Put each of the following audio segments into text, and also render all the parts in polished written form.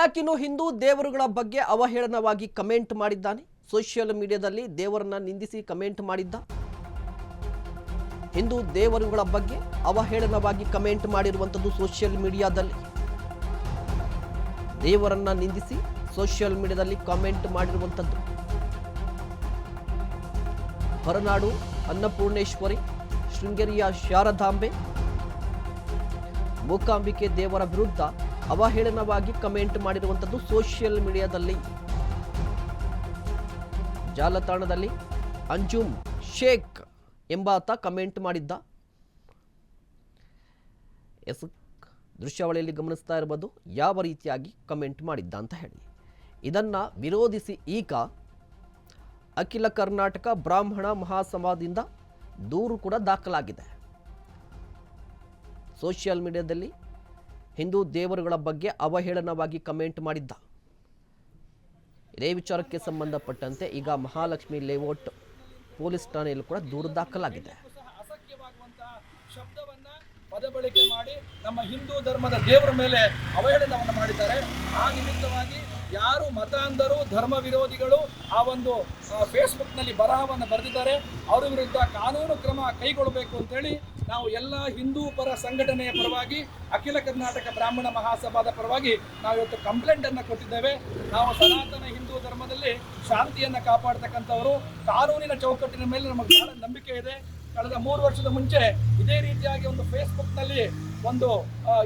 ಇನ್ಯಾಕಿನ್ನು ಹಿಂದೂ ದೇವರುಗಳ ಬಗ್ಗೆ ಅವಹೇಳನವಾಗಿ ಕಮೆಂಟ್ ಮಾಡಿದ್ದಾನೆ. ಸೋಷಿಯಲ್ ಮೀಡಿಯಾದಲ್ಲಿ ದೇವರನ್ನ ನಿಂದಿಸಿ ಕಮೆಂಟ್ ಮಾಡಿದ್ದ. ಹಿಂದೂ ದೇವರುಗಳ ಬಗ್ಗೆ ಅವಹೇಳನವಾಗಿ ಕಮೆಂಟ್ ಮಾಡಿರುವಂಥದ್ದು ಸೋಷಿಯಲ್ ಮೀಡಿಯಾದಲ್ಲಿ. ದೇವರನ್ನ ನಿಂದಿಸಿ ಸೋಷಿಯಲ್ ಮೀಡಿಯಾದಲ್ಲಿ ಕಾಮೆಂಟ್ ಮಾಡಿರುವಂಥದ್ದು. ಹೊರನಾಡು ಅನ್ನಪೂರ್ಣೇಶ್ವರಿ, ಶೃಂಗೇರಿಯ ಶಾರದಾಂಬೆ, ಮೂಕಾಂಬಿಕೆ ದೇವರ ವಿರುದ್ಧ ಅವಹೇಳನವಾಗಿ ಕಮೆಂಟ್ ಮಾಡಿರುವಂಥದ್ದು ಸೋಷಿಯಲ್ ಮೀಡಿಯಾದಲ್ಲಿ. ಜಾಲತಾಣದಲ್ಲಿ ಅಂಜುಮ್ ಶೇಖ್ ಎಂಬಾತ ಕಮೆಂಟ್ ಮಾಡಿದ್ದ. ದೃಶ್ಯಾವಳಿಯಲ್ಲಿ ಗಮನಿಸ್ತಾ ಇರಬಹುದು ಯಾವ ರೀತಿಯಾಗಿ ಕಮೆಂಟ್ ಮಾಡಿದ್ದ ಅಂತ ಹೇಳಿ. ಇದನ್ನ ವಿರೋಧಿಸಿ ಈಗ ಅಖಿಲ ಕರ್ನಾಟಕ ಬ್ರಾಹ್ಮಣ ಮಹಾಸಭಾದಿಂದ ದೂರು ಕೂಡ ದಾಖಲಾಗಿದೆ. ಸೋಷಿಯಲ್ ಮೀಡಿಯಾದಲ್ಲಿ ಹಿಂದೂ ದೇವರುಗಳ ಬಗ್ಗೆ ಅವಹೇಳನವಾಗಿ ಕಮೆಂಟ್ ಮಾಡಿದ್ದ. ಇದೇ ವಿಚಾರಕ್ಕೆ ಸಂಬಂಧಪಟ್ಟಂತೆ ಈಗ ಮಹಾಲಕ್ಷ್ಮಿ ಲೇಔಟ್ ಪೊಲೀಸ್ ಠಾಣೆಯಲ್ಲೂ ಕೂಡ ದೂರು ದಾಖಲಾಗಿದೆ. ಶಬ್ದವನ್ನ ಪದ ಬಳಕೆ ಮಾಡಿ ನಮ್ಮ ಹಿಂದೂ ಧರ್ಮದ ದೇವರ ಮೇಲೆ ಅವಹೇಳನವನ್ನು ಮಾಡಿದ್ದಾರೆ. ಆ ನಿಮಿತ್ತವಾಗಿ ಯಾರು ಮತಾಂಧರು, ಧರ್ಮ ವಿರೋಧಿಗಳು ಆ ಒಂದು ಫೇಸ್ಬುಕ್ನಲ್ಲಿ ಬರಹವನ್ನು ಬರೆದಿದ್ದಾರೆ, ಅವರ ವಿರುದ್ಧ ಕಾನೂನು ಕ್ರಮ ಕೈಗೊಳ್ಳಬೇಕು ಅಂತೇಳಿ ನಾವು ಎಲ್ಲ ಹಿಂದೂ ಪರ ಸಂಘಟನೆಯ ಪರವಾಗಿ, ಅಖಿಲ ಕರ್ನಾಟಕ ಬ್ರಾಹ್ಮಣ ಮಹಾಸಭಾದ ಪರವಾಗಿ ನಾವು ಇವತ್ತು ಕಂಪ್ಲೇಂಟನ್ನು ಕೊಟ್ಟಿದ್ದೇವೆ. ನಾವು ಸನಾತನ ಹಿಂದೂ ಧರ್ಮದಲ್ಲಿ ಶಾಂತಿಯನ್ನು ಕಾಪಾಡ್ತಕ್ಕಂಥವರು, ಕಾನೂನಿನ ಚೌಕಟ್ಟಿನ ಮೇಲೆ ನಮಗೆ ಬಹಳ ನಂಬಿಕೆ ಇದೆ. ಕಳೆದ 3 ವರ್ಷದ ಮುಂಚೆ ಇದೇ ರೀತಿಯಾಗಿ ಒಂದು ಫೇಸ್ಬುಕ್ನಲ್ಲಿ ಒಂದು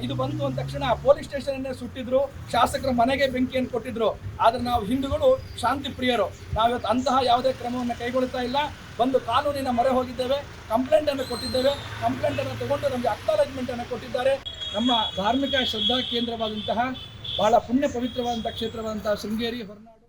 ಇದು ಬಂತು ಅಂದ ತಕ್ಷಣ ಪೊಲೀಸ್ ಸ್ಟೇಷನ್ ಸುಟ್ಟಿದ್ರು, ಶಾಸಕರ ಮನೆಗೆ ಬೆಂಕಿಯನ್ನು ಕೊಟ್ಟಿದ್ರು. ಆದರೆ ನಾವು ಹಿಂದೂಗಳು ಶಾಂತಿ ಪ್ರಿಯರು, ನಾವಿವತ್ತು ಅಂತಹ ಯಾವುದೇ ಕ್ರಮವನ್ನು ಕೈಗೊಳ್ಳುತ್ತಾ ಇಲ್ಲ. ಬಂದು ಕಾನೂನಿನ ಮೊರೆ ಹೋಗಿದ್ದೇವೆ, ಕಂಪ್ಲೇಂಟನ್ನು ಕೊಟ್ಟಿದ್ದೇವೆ. ಕಂಪ್ಲೇಂಟನ್ನು ತಗೊಂಡು ನಮಗೆ ಅಕ್ನಾಲೆಜ್ಮೆಂಟನ್ನು ಕೊಟ್ಟಿದ್ದಾರೆ. ನಮ್ಮ ಧಾರ್ಮಿಕ ಶ್ರದ್ಧಾ ಕೇಂದ್ರವಾದಂತಹ ಬಹಳ ಪುಣ್ಯ ಪವಿತ್ರವಾದಂಥ ಕ್ಷೇತ್ರವಾದಂತಹ ಶೃಂಗೇರಿ, ಹೊರನಾಡು